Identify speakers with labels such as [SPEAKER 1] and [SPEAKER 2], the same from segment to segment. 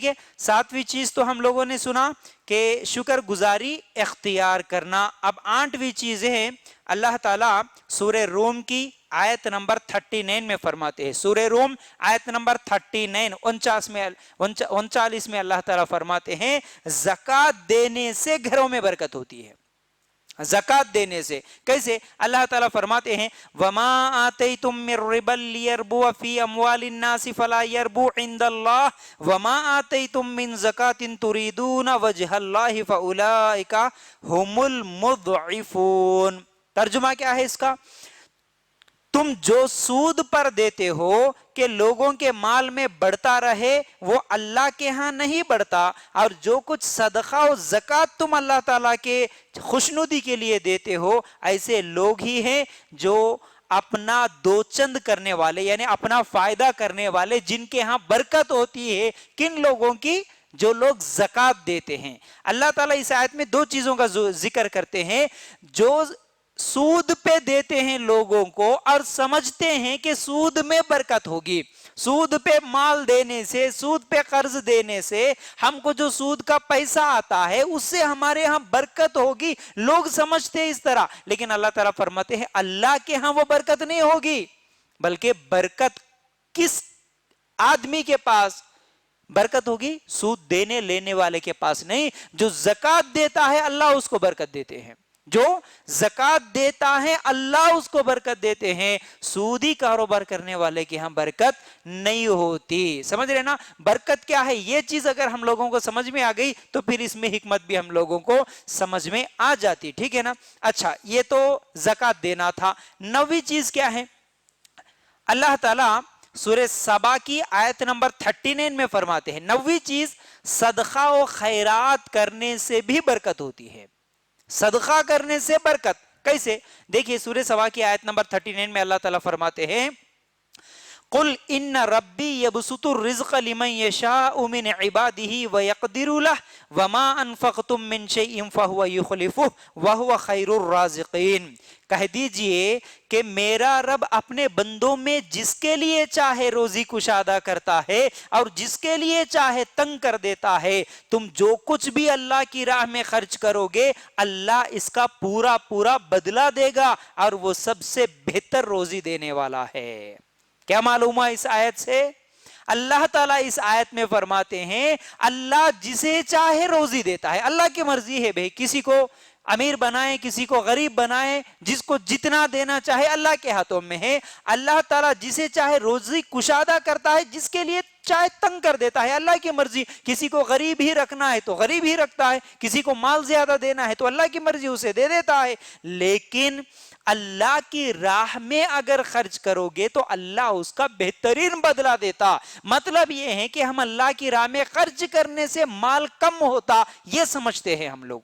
[SPEAKER 1] ہے. 7ویں چیز تو ہم لوگوں نے سنا کہ شکر گزاری اختیار کرنا. اب 8ویں چیز ہے اللہ تعالیٰ سورہ روم کی آیت نمبر 39 میں فرماتے ہیں. سورہ روم آیت نمبر 39 39 میں اللہ تعالیٰ فرماتے ہیں زکوٰۃ دینے سے گھروں میں برکت ہوتی ہے. زکوٰۃ دینے سے کیسے؟ اللہ تعالیٰ فرماتے ہیں وَمَا آتَيْتُم مِّن رِّبًا لِيَرْبُوَ فِي أَمْوَالِ النَّاسِ فَلَا يَرْبُو عِندَ اللَّهِ وَمَا آتَيْتُم مِّن زَكَاةٍ تُرِيدُونَ وَجْهَ اللَّهِ فَأُولَٰئِكَ هُمُ الْمُضْعِفُونَ. ترجمہ کیا ہے اس کا؟ تم جو سود پر دیتے ہو کہ لوگوں کے مال میں بڑھتا رہے وہ اللہ کے ہاں نہیں بڑھتا، اور جو کچھ صدقہ و زکوٰۃ تم اللہ تعالیٰ کے خوشنودی کے لیے دیتے ہو ایسے لوگ ہی ہیں جو اپنا دوچند کرنے والے یعنی اپنا فائدہ کرنے والے، جن کے ہاں برکت ہوتی ہے. کن لوگوں کی؟ جو لوگ زکوٰۃ دیتے ہیں. اللہ تعالیٰ اس آیت میں 2 چیزوں کا ذکر کرتے ہیں. جو سود پہ دیتے ہیں لوگوں کو اور سمجھتے ہیں کہ سود میں برکت ہوگی، سود پہ مال دینے سے، سود پہ قرض دینے سے ہم کو جو سود کا پیسہ آتا ہے اس سے ہمارے ہاں برکت ہوگی. لوگ سمجھتے ہیں اس طرح، لیکن اللہ تعالیٰ فرماتے ہیں اللہ کے ہاں وہ برکت نہیں ہوگی، بلکہ برکت کس آدمی کے پاس برکت ہوگی؟ سود دینے لینے والے کے پاس نہیں. جو زکوٰۃ دیتا ہے اللہ اس کو برکت دیتے ہیں. جو زکوٰۃ دیتا ہے اللہ اس کو برکت دیتے ہیں. سودی کاروبار کرنے والے کی ہاں برکت نہیں ہوتی. سمجھ رہے نا برکت کیا ہے؟ یہ چیز اگر ہم لوگوں کو سمجھ میں آ گئی تو پھر اس میں حکمت بھی ہم لوگوں کو سمجھ میں آ جاتی. ٹھیک ہے نا؟ اچھا یہ تو زکوٰۃ دینا تھا. 9ویں چیز کیا ہے؟ اللہ تعالیٰ سورہ سبا کی آیت نمبر 39 میں فرماتے ہیں 9ویں چیز صدقہ و خیرات کرنے سے بھی برکت ہوتی ہے. صدقہ کرنے سے برکت کیسے؟ دیکھیے سورہ سبا کی آیت نمبر 39 میں اللہ تعالیٰ فرماتے ہیں قُلْ إِنَّ رَبِّي يَبْسُطُ الرِّزْقَ لِمَن يَشَاءُ مِنْ عِبَادِهِ وَيَقْدِرُ لَهُ وَمَا أَنفَقْتُم مِّن شَيْءٍ فَهُوَ يُخْلِفُهُ وَهُوَ خَيْرُ الرَّازِقِينَ. کہہ دیجئے کہ میرا رب اپنے بندوں میں جس کے لیے چاہے روزی کشادہ کرتا ہے اور جس کے لیے چاہے تنگ کر دیتا ہے. تم جو کچھ بھی اللہ کی راہ میں خرچ کرو گے اللہ اس کا پورا پورا بدلہ دے گا، اور وہ سب سے بہتر روزی دینے والا ہے. کیا معلوم ہے اس آیت سے؟ اللہ تعالیٰ اس آیت میں فرماتے ہیں اللہ جسے چاہے روزی دیتا ہے. اللہ کی مرضی ہے بھئی، کسی کو امیر بنائے کسی کو غریب بنائے، جس کو جتنا دینا چاہے اللہ کے ہاتھوں میں ہے. اللہ تعالیٰ جسے چاہے روزی کشادہ کرتا ہے، جس کے لیے چاہے تنگ کر دیتا ہے. اللہ کی مرضی. کسی کو غریب ہی رکھنا ہے تو غریب ہی رکھتا ہے، کسی کو مال زیادہ دینا ہے تو اللہ کی مرضی اسے دے دیتا ہے. لیکن اللہ کی راہ میں اگر خرچ کرو گے تو اللہ اس کا بہترین بدلہ دیتا. مطلب یہ ہے کہ ہم اللہ کی راہ میں خرچ کرنے سے مال کم ہوتا یہ سمجھتے ہیں ہم لوگ.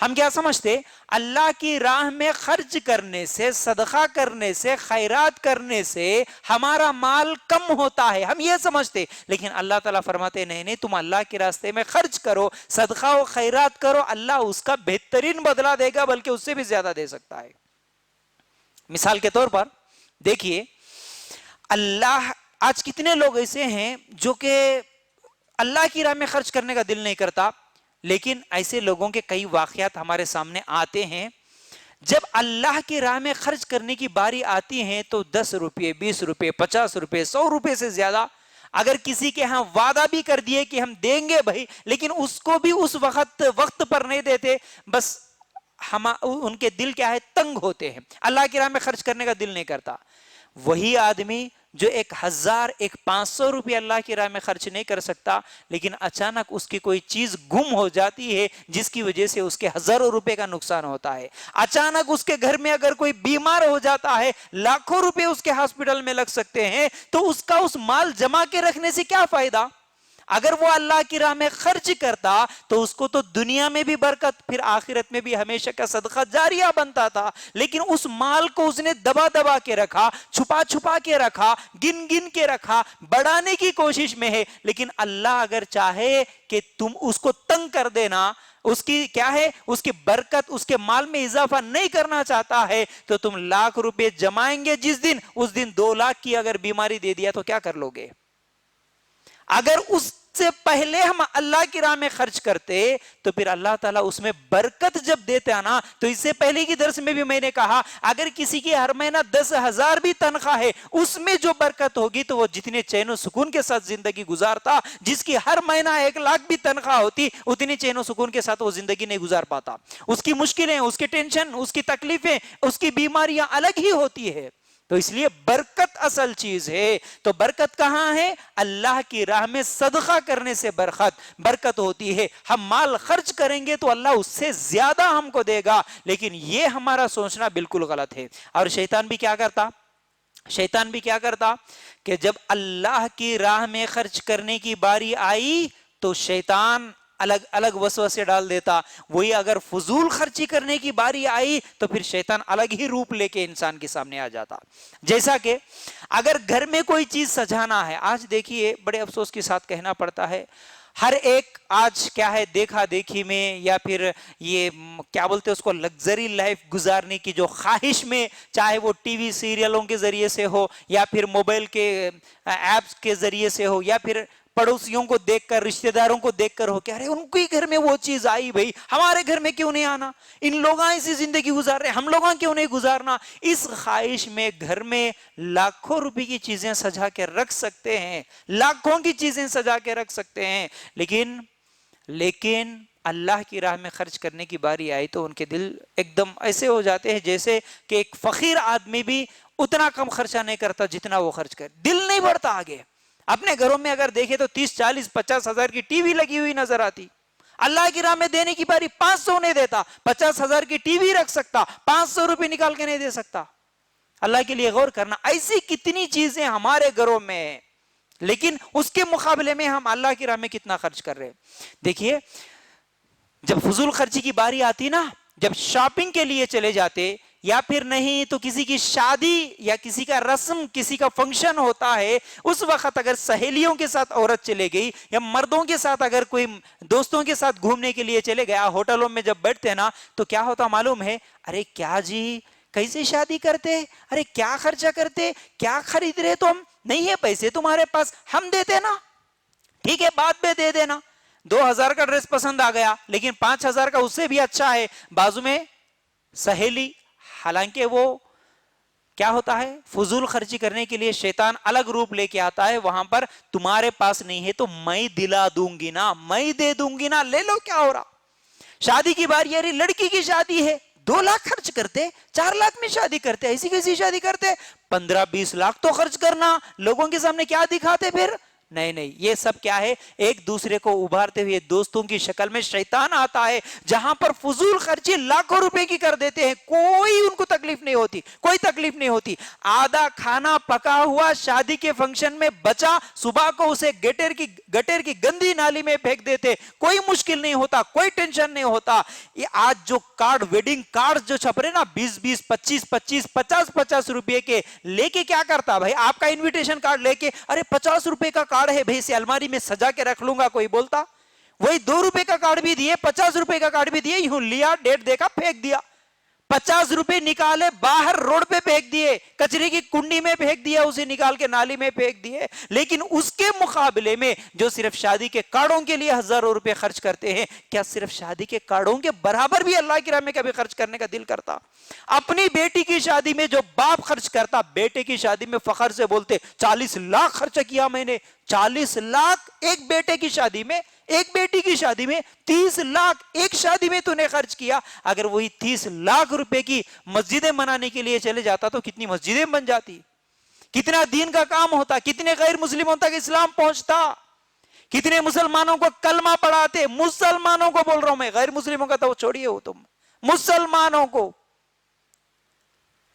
[SPEAKER 1] ہم کیا سمجھتے؟ اللہ کی راہ میں خرچ کرنے سے، صدقہ کرنے سے، خیرات کرنے سے ہمارا مال کم ہوتا ہے، ہم یہ سمجھتے. لیکن اللہ تعالیٰ فرماتے نہیں نہیں، تم اللہ کے راستے میں خرچ کرو، صدقہ و خیرات کرو، اللہ اس کا بہترین بدلہ دے گا، بلکہ اس سے بھی زیادہ دے سکتا ہے. مثال کے طور پر دیکھیے اللہ آج کتنے لوگ ایسے ہیں جو کہ اللہ کی راہ میں خرچ کرنے کا دل نہیں کرتا، لیکن ایسے لوگوں کے کئی واقعات ہمارے سامنے آتے ہیں. جب اللہ کی راہ میں خرچ کرنے کی باری آتی ہے تو 10 روپے 20 روپے 50 روپے 100 روپے سے زیادہ اگر کسی کے ہاں وعدہ بھی کر دیے کہ ہم دیں گے بھائی، لیکن اس کو بھی اس وقت پر نہیں دیتے. بس ان کے دل کیا ہے؟ تنگ ہوتے ہیں، اللہ کی راہ میں خرچ کرنے کا دل نہیں کرتا. وہی آدمی جو 1000 500 روپے اللہ کی راہ میں خرچ نہیں کر سکتا، لیکن اچانک اس کی کوئی چیز گم ہو جاتی ہے جس کی وجہ سے اس کے ہزاروں روپے کا نقصان ہوتا ہے. اچانک اس کے گھر میں اگر کوئی بیمار ہو جاتا ہے، لاکھوں روپے اس کے ہاسپٹل میں لگ سکتے ہیں، تو اس کا اس مال جمع کے رکھنے سے کیا فائدہ؟ اگر وہ اللہ کی راہ میں خرچ کرتا تو اس کو تو دنیا میں بھی برکت، پھر آخرت میں بھی ہمیشہ کا صدقہ جاریہ بنتا تھا. لیکن اس مال کو اس نے دبا دبا کے رکھا، چھپا چھپا کے رکھا، گن گن کے رکھا، بڑھانے کی کوشش میں ہے. لیکن اللہ اگر چاہے کہ تم اس کو تنگ کر دینا، اس کی کیا ہے؟ اس کی برکت، اس کے مال میں اضافہ نہیں کرنا چاہتا ہے، تو تم لاکھ روپے جمائیں گے جس دن، اس دن 2 لاکھ کی اگر بیماری دے دیا تو کیا کر لو گے؟ اگر اس سے پہلے ہم اللہ کی راہ میں خرچ کرتے تو پھر اللہ تعالیٰ اس میں برکت جب دیتے ہیں نا. تو اس سے پہلے کی درس میں بھی میں نے کہا اگر کسی کی ہر مہینہ 10,000 بھی تنخواہ ہے اس میں جو برکت ہوگی تو وہ جتنے چین و سکون کے ساتھ زندگی گزارتا. جس کی ہر مہینہ 1,00,000 بھی تنخواہ ہوتی اتنی چین و سکون کے ساتھ وہ زندگی نہیں گزار پاتا. اس کی مشکلیں، اس کی ٹینشن، اس کی تکلیفیں، اس کی بیماریاں الگ ہی ہوتی ہے. تو اس لیے برکت اصل چیز ہے. تو برکت کہاں ہے؟ اللہ کی راہ میں صدقہ کرنے سے برکت ہوتی ہے. ہم مال خرچ کریں گے تو اللہ اس سے زیادہ ہم کو دے گا، لیکن یہ ہمارا سوچنا بالکل غلط ہے. اور شیطان بھی کیا کرتا کہ جب اللہ کی راہ میں خرچ کرنے کی باری آئی تو شیطان الگ الگ وسوسے ڈال دیتا. وہی اگر فضول خرچی کرنے کی باری آئی تو پھر شیطان الگ ہی روپ لے کے انسان کے سامنے آ جاتا. جیسا کہ اگر گھر میں کوئی چیز سجانا ہے، آج دیکھیے بڑے افسوس کے ساتھ کہنا پڑتا ہے ہر ایک آج کیا ہے دیکھا دیکھی میں یا پھر یہ کیا بولتے اس کو لگزری لائف گزارنے کی جو خواہش میں، چاہے وہ ٹی وی سیریلوں کے ذریعے سے ہو یا پھر موبائل کے ایپس کے ذریعے سے ہو یا پھر پڑوسیوں کو دیکھ کر، رشتہ داروں کو دیکھ کر ہو کہ ارے ان کے گھر میں وہ چیز آئی، بھائی ہمارے گھر میں کیوں نہیں آنا، ان لوگاں ایسی زندگی گزار رہے ہم لوگاں کیوں نہیں گزارنا. اس خواہش میں گھر میں لاکھوں روپے کی چیزیں سجا کے رکھ سکتے ہیں، لاکھوں کی چیزیں سجا کے رکھ سکتے ہیں، لیکن اللہ کی راہ میں خرچ کرنے کی باری آئی تو ان کے دل ایک دم ایسے ہو جاتے ہیں جیسے کہ ایک فقیر آدمی بھی اتنا کم خرچہ نہیں کرتا جتنا وہ خرچ کر، دل نہیں بڑھتا آگے. اپنے گھروں میں اگر دیکھیں تو 30, 40, 50 ہزار کی ٹی وی لگی ہوئی نظر آتی. اللہ کی راہ میں دینے کی باری 500 نہیں دیتا، 50,000 کی ٹی وی رکھ سکتا، 500 روپے نکال کے نہیں دے سکتا. اللہ کے لیے غور کرنا، ایسی کتنی چیزیں ہمارے گھروں میں ہیں لیکن اس کے مقابلے میں ہم اللہ کی راہ میں کتنا خرچ کر رہے ہیں. دیکھیے جب فضول خرچی کی باری آتی نا، جب شاپنگ کے لیے چلے جاتے یا پھر نہیں تو کسی کی شادی یا کسی کا رسم، کسی کا فنکشن ہوتا ہے، اس وقت اگر سہیلیوں کے ساتھ عورت چلے گئی یا مردوں کے ساتھ اگر کوئی دوستوں کے ساتھ گھومنے کے لیے چلے گیا، ہوٹلوں میں جب بیٹھتے نا تو کیا ہوتا معلوم ہے؟ ارے کیا جی کیسے شادی کرتے، ارے کیا خرچہ کرتے، کیا خرید رہے تم، نہیں ہے پیسے تمہارے پاس، ہم دیتے نا، ٹھیک ہے بعد میں دے دینا. 2,000 کا ڈریس پسند آ گیا لیکن 5,000 کا اس سے بھی اچھا ہے بازو میں سہیلی. حالانکہ وہ کیا ہوتا ہے، فضول خرچی کرنے کے لیے شیطان الگ روپ لے کے آتا ہے. وہاں پر تمہارے پاس نہیں ہے تو میں دلا دوں گی نا، میں دے دوں گی نا، لے لو کیا ہو رہا. شادی کی باری ارے لڑکی کی شادی ہے، 2 لاکھ خرچ کرتے، 4 لاکھ میں شادی کرتے، ایسی کیسی شادی کرتے، 15-20 لاکھ تو خرچ کرنا. لوگوں کے سامنے کیا دکھاتے پھر؟ نہیں، یہ سب کیا ہے؟ ایک دوسرے کو ابھارتے ہوئے دوستوں کی شکل میں شیطان آتا ہے، جہاں پر فضول خرچی لاکھوں روپے کی کر دیتے ہیں، کوئی ان کو تکلیف نہیں ہوتی، کوئی تکلیف نہیں ہوتی. آدھا کھانا پکا ہوا شادی کے فنکشن میں بچا، صبح کو اسے گٹر کی گندی نالی میں پھینک دیتے، کوئی مشکل نہیں ہوتا، کوئی ٹینشن نہیں ہوتا. یہ آج جو کارڈ، ویڈنگ کارڈ جو چھپ رہے نا 20-20, 25-25, 50-50 روپے کے لے کے کیا کرتا بھائی؟ آپ کا انویٹیشن کارڈ لے کے ارے 50 روپے کا کارڈ ہے بھائی سے الماری میں سجا کے رکھ لوں گا، کوئی بولتا؟ وہی 2 روپے کا کارڈ بھی دیے، 50 روپے کا کارڈ بھی دیے، یوں لیا، ڈیٹ دیکھا، پھینک دیا. 50 روپے نکالے باہر روڈ پہ پھینک دیے، کچرے کی کنڈی میں پھینک دیا، اسے نکال کے نالی میں پھینک دیے. لیکن اس کے مقابلے میں جو صرف شادی کے کارڈوں کے لیے ہزاروں روپے خرچ کرتے ہیں، کیا صرف شادی کے کارڈوں کے برابر بھی اللہ کی راہ میں کبھی خرچ کرنے کا دل کرتا؟ اپنی بیٹی کی شادی میں جو باپ خرچ کرتا، بیٹے کی شادی میں فخر سے بولتے 40 لاکھ خرچ کیا میں نے. 40 لاکھ ایک بیٹے کی شادی میں، ایک بیٹی کی شادی میں، 30 لاکھ ایک شادی میں تو نے خرچ کیا. اگر وہی 30 لاکھ روپے کی مسجدیں بنانے کے لیے چلے جاتا تو کتنی مسجدیں بن جاتی، کتنا دین کا کام ہوتا، کتنے غیر مسلموں تک اسلام پہنچتا، کتنے مسلمانوں کو کلمہ پڑھاتے. مسلمانوں کو بول رہا ہوں میں، غیر مسلموں کا تو چھوڑیے، ہو تم مسلمانوں کو.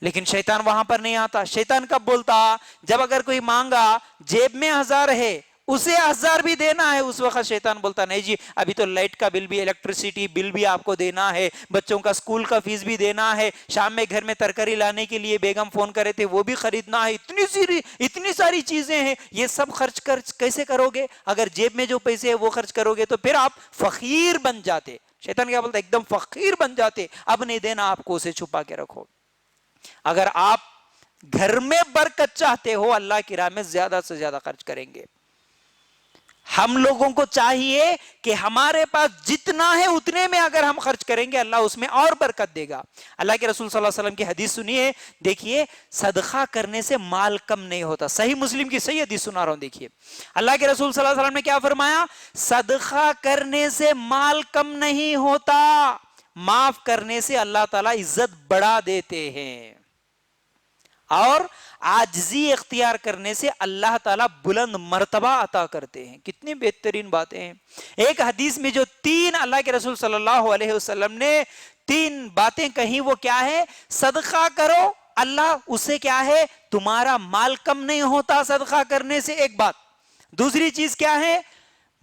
[SPEAKER 1] لیکن شیطان وہاں پر نہیں آتا. شیطان کب بولتا؟ جب اگر کوئی مانگا جیب میں 1,000 ہے، اسے 1,000 بھی دینا ہے، اس وقت شیطان بولتا نہیں جی ابھی تو لائٹ کا بل بھی، الیکٹریسٹی بل بھی آپ کو دینا ہے، بچوں کا سکول کا فیس بھی دینا ہے، شام میں گھر میں ترکاری لانے کے لیے بیگم فون کرے تھے وہ بھی خریدنا ہے، اتنی ساری چیزیں ہیں، یہ سب خرچ کیسے کرو گے؟ اگر جیب میں جو پیسے ہیں وہ خرچ کرو گے تو پھر آپ فقیر بن جاتے. شیطان کیا بولتا؟ ایک دم فقیر بن جاتے. اب نہیں دینا آپ کو، اسے چھپا کے رکھو. اگر آپ گھر میں برکت چاہتے ہو، اللہ کی راہ میں زیادہ سے زیادہ خرچ کریں گے. ہم لوگوں کو چاہیے کہ ہمارے پاس جتنا ہے اتنے میں اگر ہم خرچ کریں گے اللہ اس میں اور برکت دے گا. اللہ کے رسول صلی اللہ علیہ وسلم کی حدیث سنیے, دیکھیے صدقہ کرنے سے مال کم نہیں ہوتا. صحیح مسلم کی صحیح حدیث سنا رہا ہوں, دیکھیے اللہ کے رسول صلی اللہ علیہ وسلم نے کیا فرمایا, صدقہ کرنے سے مال کم نہیں ہوتا, معاف کرنے سے اللہ تعالیٰ عزت بڑھا دیتے ہیں, اور عاجزی اختیار کرنے سے اللہ تعالیٰ بلند مرتبہ عطا کرتے ہیں. کتنی بہترین باتیں ہیں. ایک حدیث میں جو تین اللہ کے رسول صلی اللہ علیہ وسلم نے تین باتیں کہیں, وہ کیا ہے, صدقہ کرو اللہ اسے کیا ہے, تمہارا مال کم نہیں ہوتا صدقہ کرنے سے, ایک بات. دوسری چیز کیا ہے,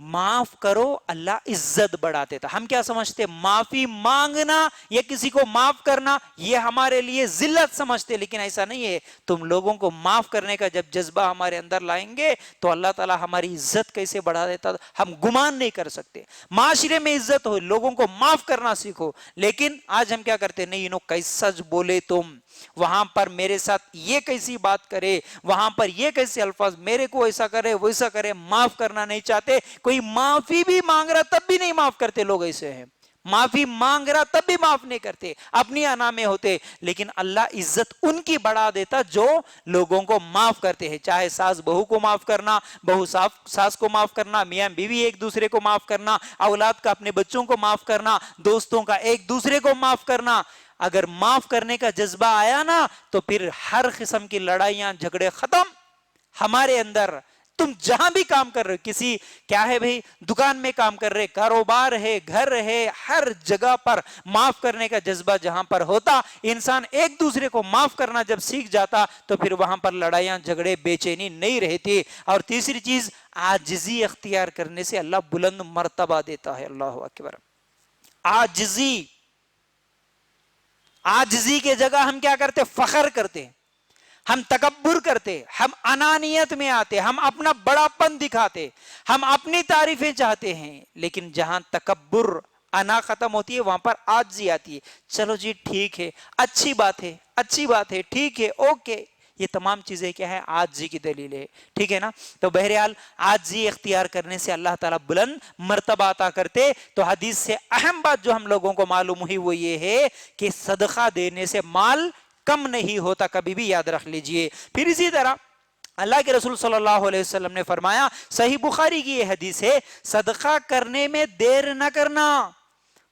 [SPEAKER 1] معاف کرو اللہ عزت بڑھاتے تھا. ہم کیا سمجھتے, معافی مانگنا یا کسی کو معاف کرنا یہ ہمارے لیے ذلت سمجھتے, لیکن ایسا نہیں ہے. تم لوگوں کو معاف کرنے کا جب جذبہ ہمارے اندر لائیں گے تو اللہ تعالیٰ ہماری عزت کیسے بڑھا دیتا ہم گمان نہیں کر سکتے. معاشرے میں عزت ہو, لوگوں کو معاف کرنا سیکھو, لیکن آج ہم کیا کرتے, نہیں انہوں کیسا بولے تم, وہاں پر میرے ساتھ یہ کیسی بات کرے, وہاں پر یہ کیسے الفاظ, میرے کو ایسا کرے ویسا کرے, معاف کرنا نہیں چاہتے. کوئی معافی بھی مانگ رہا تب بھی نہیں معاف کرتے, لوگ ایسے ہیں, معافی مانگ رہا تب بھی معاف نہیں کرتے, اپنی انا میں ہوتے. لیکن اللہ عزت ان کی بڑھا دیتا جو لوگوں کو معاف کرتے ہیں, چاہے ساس بہو کو معاف کرنا, بہو ساس کو معاف کرنا, میاں بیوی ایک دوسرے کو معاف کرنا, اولاد کا اپنے بچوں کو معاف کرنا, دوستوں کا ایک دوسرے کو معاف کرنا. اگر معاف کرنے کا جذبہ آیا نا تو پھر ہر قسم کی لڑائیاں جھگڑے ختم ہمارے اندر. تم جہاں بھی کام کر رہے, کسی کیا ہے بھئی, دکان میں کام کر رہے, کاروبار ہے, گھر ہے, ہر جگہ پر معاف کرنے کا جذبہ جہاں پر ہوتا, انسان ایک دوسرے کو معاف کرنا جب سیکھ جاتا تو پھر وہاں پر لڑائیاں جھگڑے بے چینی نہیں رہتی. اور تیسری چیز, عاجزی اختیار کرنے سے اللہ بلند مرتبہ دیتا ہے. اللہ اکبر. عاجزی کے جگہ ہم کیا کرتے, فخر کرتے, ہم تکبر کرتے, ہم انانیت میں آتے, ہم اپنا بڑا پن دکھاتے, ہم اپنی تعریفیں چاہتے ہیں. لیکن جہاں تکبر انا ختم ہوتی ہے وہاں پر عاجزی آتی ہے. چلو جی ٹھیک ہے, اچھی بات ہے, اچھی بات ہے, ٹھیک ہے, اوکے. یہ تمام چیزیں کیا ہے, عاجزی کی دلیل ہے. ٹھیک ہے نا. تو بہرحال عاجزی اختیار کرنے سے اللہ تعالیٰ بلند مرتبہ عطا کرتے. تو حدیث سے اہم بات جو ہم لوگوں کو معلوم ہوئی وہ یہ ہے کہ صدقہ دینے سے مال کم نہیں ہوتا, کبھی بھی یاد رکھ لیجئے. پھر اسی طرح اللہ کے رسول صلی اللہ علیہ وسلم نے فرمایا, صحیح بخاری کی یہ حدیث ہے, صدقہ کرنے میں دیر نہ کرنا,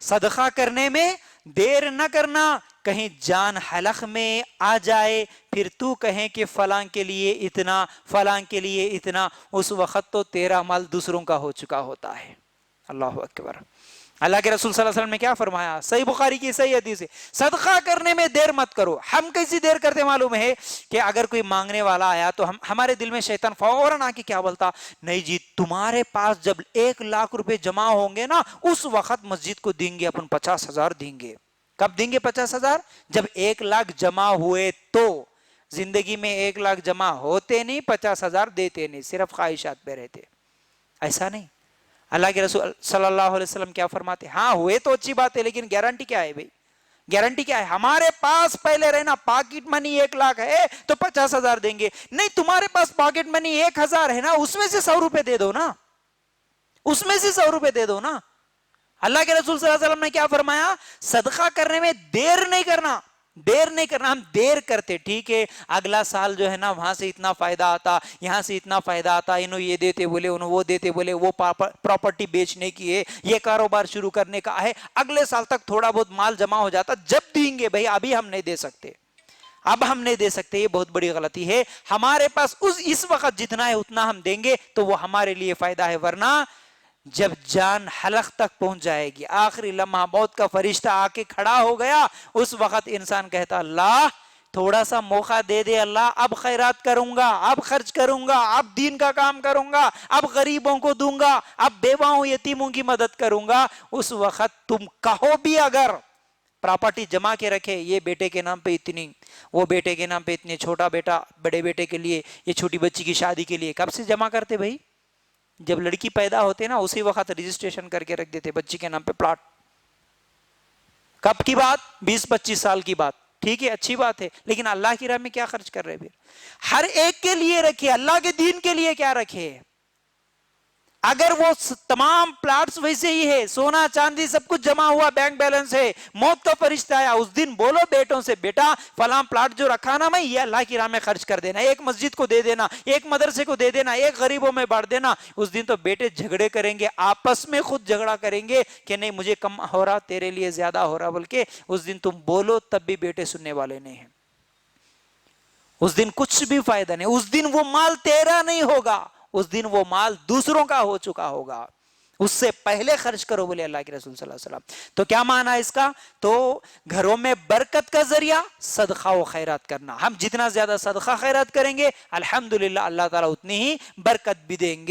[SPEAKER 1] صدقہ کرنے میں دیر نہ کرنا. کہیں جان حلق میں آ جائے پھر تو کہیں کہ فلاں کے لیے اتنا, فلاں کے لیے اتنا, اس وقت تو تیرا مال دوسروں کا ہو چکا ہوتا ہے. اللہ اکبر. اللہ کے رسول صلی اللہ علیہ وسلم نے کیا فرمایا, صحیح بخاری کی صحیح حدیث ہے, صدقہ کرنے میں دیر مت کرو. ہم کیسی دیر کرتے معلوم ہے, کہ اگر کوئی مانگنے والا آیا تو ہمارے دل میں شیطان فوراً آ کے کیا بولتا, نہیں جی تمہارے پاس جب 1,00,000 روپے جمع ہوں گے نا اس وقت مسجد کو دیں گے, اپن 50,000 دیں گے. کب دیں گے 50,000, جب 1,00,000 جمع ہوئے تو. زندگی میں 1,00,000 جمع ہوتے نہیں, 50,000 دیتے نہیں, صرف خواہشات پہ رہتے. ایسا نہیں. اللہ کے رسول صلی اللہ علیہ وسلم کیا فرماتے, ہاں ہوئے تو اچھی بات ہے, لیکن گارنٹی کیا ہے بھائی, گارنٹی کیا ہے, ہمارے پاس پہلے رہنا پاکٹ منی 1,00,000 ہے تو 50,000 دیں گے. نہیں, تمہارے پاس پاکٹ منی 1,000 ہے نا, اس میں سے 100 روپے دے دو نا, اس میں سے 100 روپے دے دو نا. اللہ کے رسول صلی اللہ علیہ وسلم نے کیا فرمایا, صدقہ کرنے میں دیر نہیں کرنا, دیر نہیں کرنا. ہم دیر کرتے, ٹھیک ہے اگلا سال جو ہے نا وہاں سے اتنا فائدہ آتا, یہاں سے اتنا فائدہ آتا, انہوں یہ دیتے بولے, انہوں وہ دیتے بولے, وہ پراپرٹی بیچنے کی ہے, یہ کاروبار شروع کرنے کا ہے, اگلے سال تک تھوڑا بہت مال جمع ہو جاتا, جب دیں گے بھائی, ابھی ہم نہیں دے سکتے, اب ہم نہیں دے سکتے. یہ بہت بڑی غلطی ہے. ہمارے پاس اس وقت جتنا ہے اتنا ہم دیں گے تو وہ ہمارے لیے فائدہ ہے, ورنہ جب جان حلق تک پہنچ جائے گی, آخری لمحہ موت کا فرشتہ آ کے کھڑا ہو گیا, اس وقت انسان کہتا اللہ تھوڑا سا موقع دے دے, اللہ اب خیرات کروں گا, اب خرچ کروں گا, اب دین کا کام کروں گا, اب غریبوں کو دوں گا, اب بیواؤں یتیموں کی مدد کروں گا. اس وقت تم کہو بھی اگر پراپرٹی جمع کے رکھے, یہ بیٹے کے نام پہ اتنی, وہ بیٹے کے نام پہ اتنے, چھوٹا بیٹا بڑے بیٹے کے لیے, یہ چھوٹی بچی کی شادی کے لیے, کب سے جمع کرتے بھائی, جب لڑکی پیدا ہوتے نا اسی وقت رجسٹریشن کر کے رکھ دیتے بچی کے نام پہ پلاٹ. کب کی بات, 20-25 سال کی بات, ٹھیک ہے اچھی بات ہے, لیکن اللہ کی راہ میں کیا خرچ کر رہے پھر, ہر ایک کے لیے رکھے, اللہ کے دین کے لیے کیا رکھے. اگر وہ تمام پلاٹس ویسے ہی ہے، سونا چاندی سب کچھ جمع ہوا، بینک بیلنس ہے، موت کا فرشتہ آیا، اس دن بولو بیٹوں سے بیٹا فلاں پلاٹ جو رکھا نا میں، یہ اللہ کی راہ میں خرچ کر دینا، ایک مسجد کو دے دینا، ایک مدرسے کو دے دینا، ایک غریبوں میں بانٹ دینا. اس دن تو بیٹے جھگڑے کریں گے، آپس میں خود جھگڑا کریں گے کہ نہیں مجھے کم ہو رہا تیرے لیے زیادہ ہو رہا، بلکہ اس دن تم بولو تب بھی بیٹے سننے والے نہیں ہیں. اس دن کچھ بھی فائدہ نہیں، اس دن وہ مال تیرا نہیں ہوگا، اس دن وہ مال دوسروں کا ہو چکا ہوگا. اس سے پہلے خرچ کرو بولے اللہ کے رسول صلی اللہ علیہ وسلم. تو کیا معنی ہے اس کا؟ تو گھروں میں برکت کا ذریعہ صدقہ و خیرات کرنا. ہم جتنا زیادہ صدقہ خیرات کریں گے الحمدللہ اللہ تعالیٰ اتنی ہی برکت بھی دیں گے.